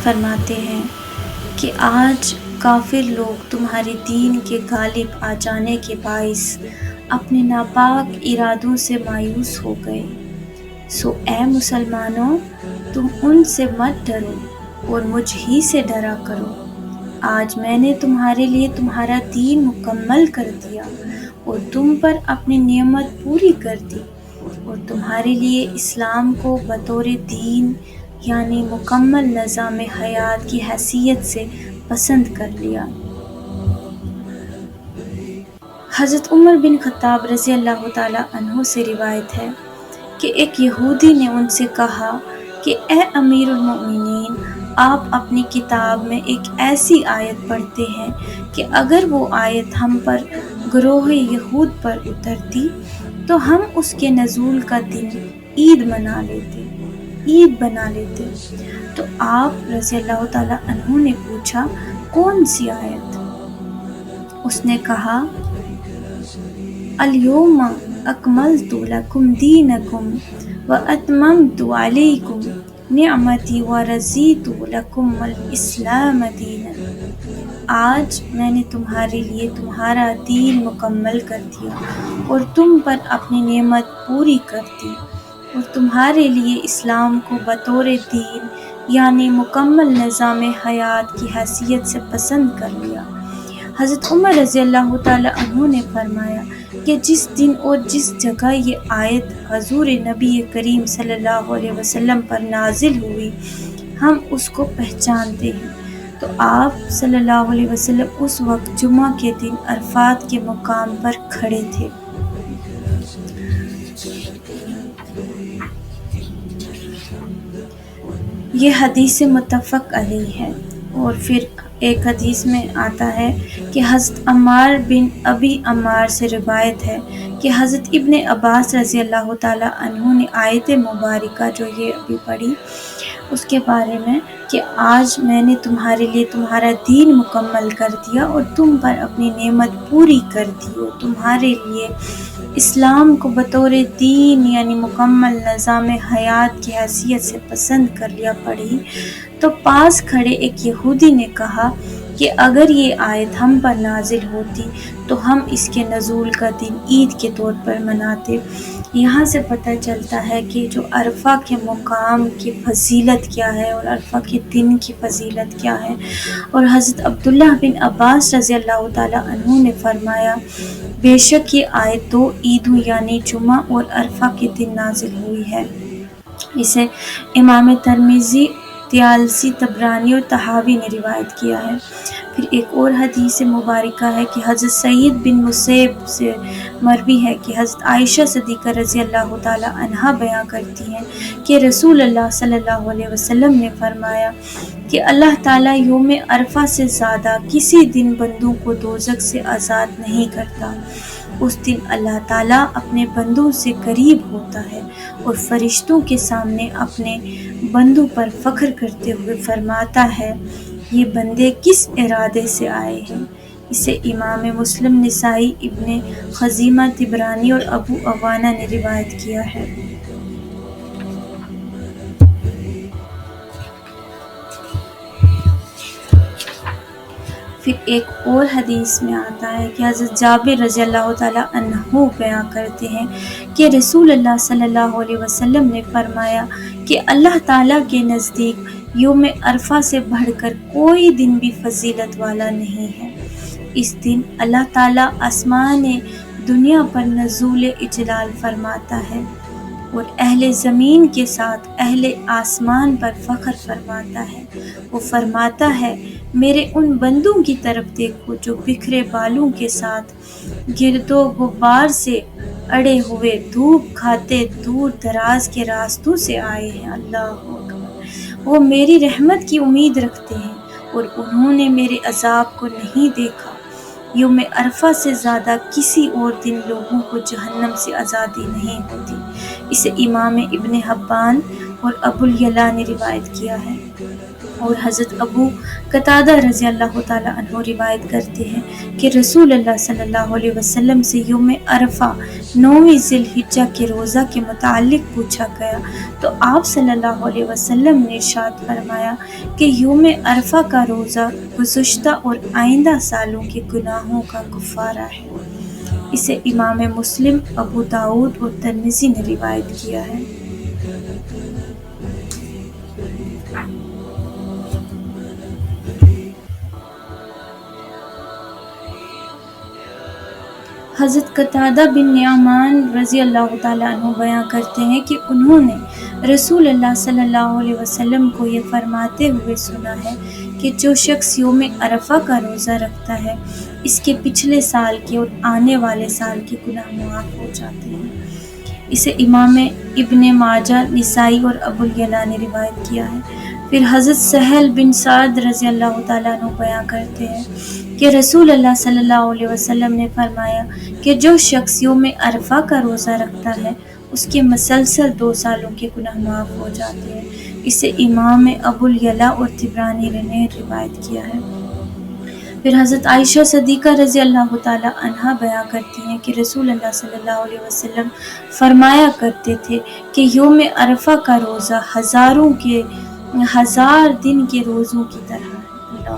فرماتے ہیں کہ آج کافر لوگ تمہارے دین کے غالب آ جانے کے باعث اپنے ناپاک ارادوں سے مایوس ہو گئے، سو اے مسلمانوں تم ان سے مت ڈرو اور مجھ ہی سے ڈرا کرو۔ آج میں نے تمہارے لیے تمہارا دین مکمل کر دیا اور تم پر اپنی نعمت پوری کر دی اور تمہارے لیے اسلام کو بطور دین یعنی مکمل نظام حیات کی حیثیت سے پسند کر لیا۔ حضرت عمر بن خطاب رضی اللہ تعالیٰ عنہ سے روایت ہے کہ ایک یہودی نے ان سے کہا کہ اے امیر المؤمنین، آپ اپنی کتاب میں ایک ایسی آیت پڑھتے ہیں کہ اگر وہ آیت ہم پر گروہ یہود پر اترتی تو ہم اس کے نزول کا دن عید بنا لیتے۔ تو آپ رضی اللہ تعالیٰ عنہ نے پوچھا کون سی آیت؟ اس نے کہا الیوم اکملت لکم دینکم واتممت علیکم نعمتی ورضیت لکم الاسلام دینا۔ آج میں نے تمہارے لیے تمہارا دین مکمل کر دیا اور تم پر اپنی نعمت پوری کر دی اور تمہارے لیے اسلام کو بطور دین یعنی مکمل نظام حیات کی حیثیت سے پسند کر لیا۔ حضرت عمر رضی اللہ تعالیٰ عنہ نے فرمایا کہ جس دن اور جس جگہ یہ آیت حضور نبی کریم صلی اللہ علیہ وسلم پر نازل ہوئی ہم اس کو پہچانتے ہیں۔ تو آپ صلی اللہ علیہ وسلم اس وقت جمعہ کے دن عرفات کے مقام پر کھڑے تھے۔ یہ حدیث متفق علیہ ہے۔ اور پھر ایک حدیث میں آتا ہے کہ حضرت عمار بن ابی عمار سے روایت ہے کہ حضرت ابن عباس رضی اللہ تعالیٰ عنہ نے آیت مبارکہ جو یہ ابھی پڑھی اس کے بارے میں کہ آج میں نے تمہارے لیے تمہارا دین مکمل کر دیا اور تم پر اپنی نعمت پوری کر دی اور تمہارے لیے اسلام کو بطور دین یعنی مکمل نظام حیات کی حیثیت سے پسند کر لیا پڑھی، تو پاس کھڑے ایک یہودی نے کہا کہ اگر یہ آیت ہم پر نازل ہوتی تو ہم اس کے نزول کا دن عید کے طور پر مناتے۔ یہاں سے پتہ چلتا ہے کہ جو عرفہ کے مقام کی فضیلت کیا ہے اور عرفہ کے دن کی فضیلت کیا ہے۔ اور حضرت عبداللہ بن عباس رضی اللہ تعالیٰ عنہ نے فرمایا بے شک یہ آیت 2 عیدوں یعنی جمعہ اور عرفہ کے دن نازل ہوئی ہے۔ اسے امام ترمذی، طیالسی، طبرانی اور طحاوی نے روایت کیا ہے۔ پھر ایک اور حدیث مبارکہ ہے کہ حضرت سعید بن مسیب سے مروی ہے کہ حضرت عائشہ صدیقہ رضی اللہ تعالی عنہا بیان کرتی ہیں کہ رسول اللہ صلی اللہ علیہ وسلم نے فرمایا کہ اللہ تعالیٰ یوم عرفہ سے زیادہ کسی دن بندوں کو دوزخ سے آزاد نہیں کرتا۔ اس دن اللہ تعالیٰ اپنے بندوں سے قریب ہوتا ہے اور فرشتوں کے سامنے اپنے بندوں پر فخر کرتے ہوئے فرماتا ہے یہ بندے کس ارادے سے آئے ہیں۔ اسے امام مسلم، نسائی، ابن خزیمہ، طبرانی اور ابو عوانہ نے روایت کیا ہے۔ پھر ایک اور حدیث میں آتا ہے کہ حضرت جابر رضی اللہ تعالیٰ عنہ بیان کرتے ہیں کہ رسول اللہ صلی اللہ علیہ وسلم نے فرمایا کہ اللہ تعالیٰ کے نزدیک یوم عرفہ سے بڑھ کر کوئی دن بھی فضیلت والا نہیں ہے۔ اس دن اللہ تعالیٰ آسمان دنیا پر نزول اجلال فرماتا ہے اور اہل زمین کے ساتھ اہل آسمان پر فخر فرماتا ہے۔ وہ فرماتا ہے میرے ان بندوں کی طرف دیکھو جو بکھرے بالوں کے ساتھ گرد و غبار سے اڑے ہوئے دھوپ کھاتے دور دراز کے راستوں سے آئے ہیں۔ اللہ اکبر۔ وہ میری رحمت کی امید رکھتے ہیں اور انہوں نے میرے عذاب کو نہیں دیکھا۔ یوم عرفہ سے زیادہ کسی اور دن لوگوں کو جہنم سے آزادی نہیں ہوتی۔ اسے امام ابن حبان اور ابو الیلا نے روایت کیا ہے۔ اور حضرت ابو قتادہ رضی اللہ تعالیٰ عنہ روایت کرتے ہیں کہ رسول اللہ صلی اللہ علیہ وسلم سے یوم عرفہ 9ویں ذی الحجہ کے روزہ کے متعلق پوچھا گیا تو تو آپ صلی اللہ علیہ وسلم نے ارشاد فرمایا کہ یوم عرفہ کا روزہ گزشتہ اور آئندہ سالوں کے گناہوں کا کفارہ ہے۔ اسے امام مسلم، ابو داؤد اور ترمذی نے روایت کیا ہے۔ حضرت قتادہ بن نعمان رضی اللہ تعالیٰ عنہ بیان کرتے ہیں کہ انہوں نے رسول اللہ صلی اللہ علیہ وسلم کو یہ فرماتے ہوئے سنا ہے کہ جو شخص یوم عرفہ کا روزہ رکھتا ہے اس کے پچھلے سال کے اور آنے والے سال کے گناہ معاف ہو جاتے ہیں۔ اسے امام ابن ماجہ، نسائی اور ابو الیعلا نے روایت کیا ہے۔ پھر حضرت سہل بن سعد رضی اللہ تعالیٰ عنہ بیان کرتے ہیں کہ رسول اللہ صلی اللہ علیہ وسلم نے فرمایا کہ جو شخص یوم عرفہ کا روزہ رکھتا ہے اس کے مسلسل 2 سالوں کے گناہ معاف ہو جاتے ہیں۔ اسے امام ابو الیعلا اور طبرانی نے روایت کیا ہے۔ پھر حضرت عائشہ صدیقہ رضی اللہ تعالیٰ عنہا بیان کرتی ہیں کہ رسول اللہ صلی اللہ علیہ وسلم فرمایا کرتے تھے کہ یوم عرفہ کا روزہ 1000 دن کے روزوں کی طرح ہے۔ اللہ،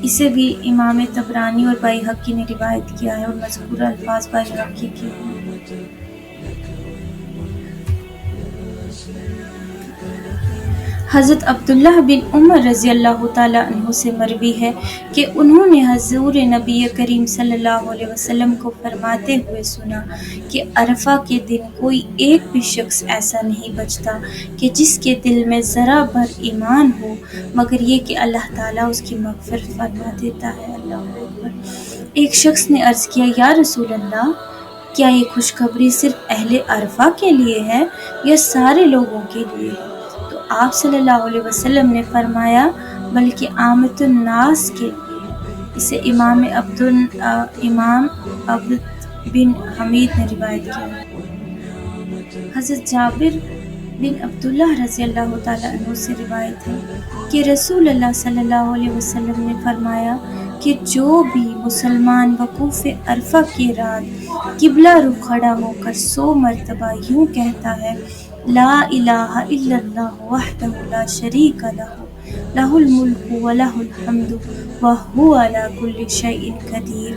اسے بھی امام طبرانی اور بائہقی نے روایت کیا ہے اور مذکورہ الفاظ بائہقی کے ہیں۔ حضرت عبداللہ بن عمر رضی اللہ تعالیٰ عنہ سے مروی ہے کہ انہوں نے حضور نبی کریم صلی اللہ علیہ وسلم کو فرماتے ہوئے سنا کہ عرفہ کے دن کوئی ایک بھی شخص ایسا نہیں بچتا کہ جس کے دل میں ذرا بھر ایمان ہو مگر یہ کہ اللہ تعالیٰ اس کی مغفرت فرما دیتا ہے۔ اللہ اکبر۔ ایک شخص نے عرض کیا، یا رسول اللہ، کیا یہ خوشخبری صرف اہل عرفہ کے لیے ہے یا سارے لوگوں کے لیے ہے؟ تو آپ صلی اللہ علیہ وسلم نے فرمایا بلکہ عامت الناس کے لیے ہے۔ اسے امام عبد بن حمید نے روایت کیا۔ حضرت جابر بن عبداللہ رضی اللہ تعالیٰ عنہ سے روایت ہے کہ رسول اللہ صلی اللہ علیہ وسلم نے فرمایا کہ جو بھی مسلمان وقوف عرفہ کی رات قبلہ رخ کھڑا ہو کر 100 مرتبہ یوں کہتا ہے، لا الہ الا اللہ وحدہ لا شریک لہ لہ الملک ولہ الحمد وہو علی کل شیء قدیر،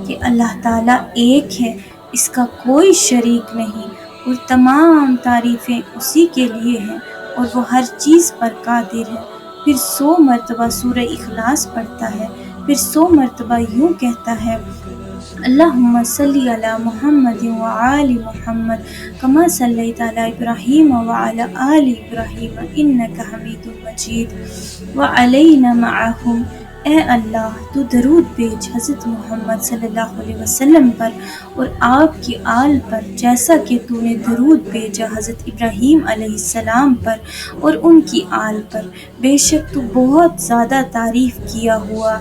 کہ اللہ تعالیٰ ایک ہے، اس کا کوئی شریک نہیں اور تمام تعریفیں اسی کے لیے ہیں اور وہ ہر چیز پر قادر ہے۔ پھر 100 مرتبہ سورہ اخلاص پڑھتا ہے، پھر 100 مرتبہ یوں کہتا ہے، اللہم صلی علی محمد وآل محمد کما صلیت علی ابراہیم وعلی آل ابراہیم انک حمید مجید وعلینا معہم، اے اللہ تو درود بھیج حضرت محمد صلی اللہ علیہ وسلم پر اور آپ کی آل پر جیسا کہ تو نے درود بھیجا حضرت ابراہیم علیہ السلام پر اور ان کی آل پر، بے شک تو بہت زیادہ تعریف کیا ہوا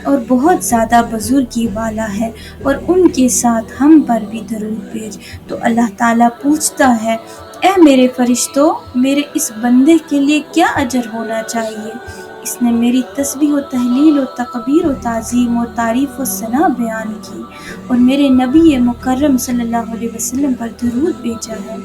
اور بہت زیادہ بزرگی والا ہے، اور ان کے ساتھ ہم پر بھی درود بھیج۔ تو اللہ تعالیٰ پوچھتا ہے، اے میرے فرشتوں، میرے اس بندے کے لیے کیا اجر ہونا چاہیے؟ اس نے میری تسبیح و تہلیل و تکبیر و تعظیم و تعریف و ثنا بیان کی اور میرے نبی مکرم صلی اللہ علیہ وسلم پر درود بھیجا ہے۔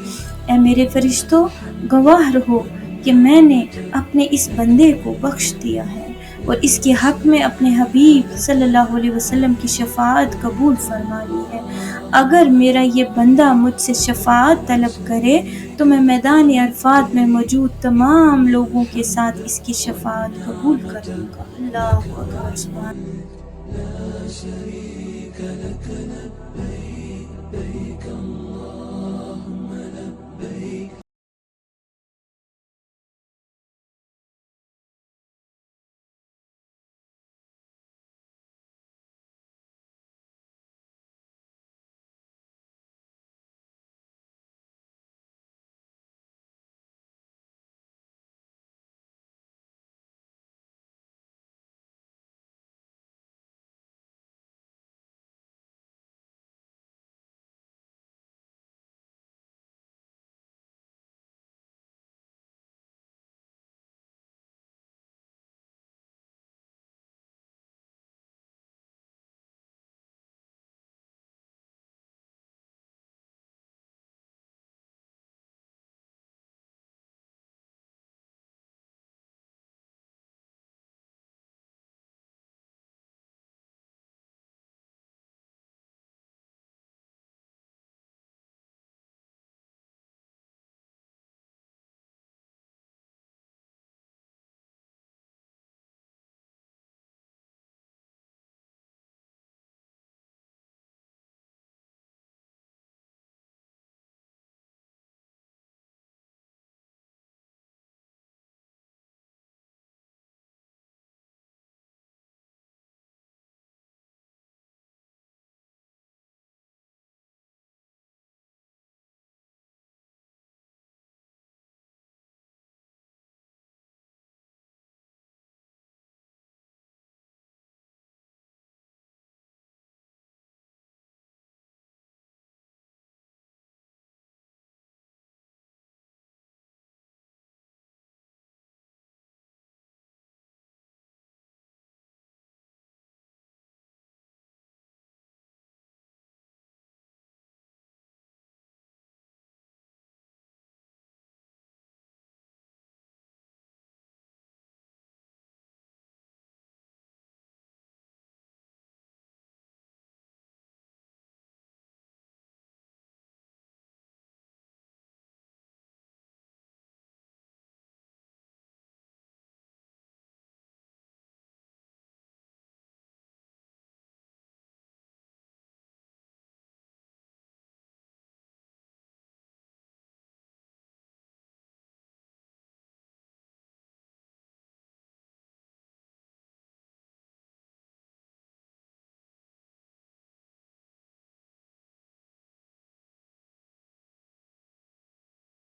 اے میرے فرشتوں، گواہ رہو کہ میں نے اپنے اس بندے کو بخش دیا ہے اور اس کے حق میں اپنے حبیب صلی اللہ علیہ وسلم کی شفاعت قبول فرما لی ہے۔ اگر میرا یہ بندہ مجھ سے شفاعت طلب کرے تو میں میدان عرفات میں موجود تمام لوگوں کے ساتھ اس کی شفاعت قبول کروں گا۔ اللہ اکبر، سبحان اللہ۔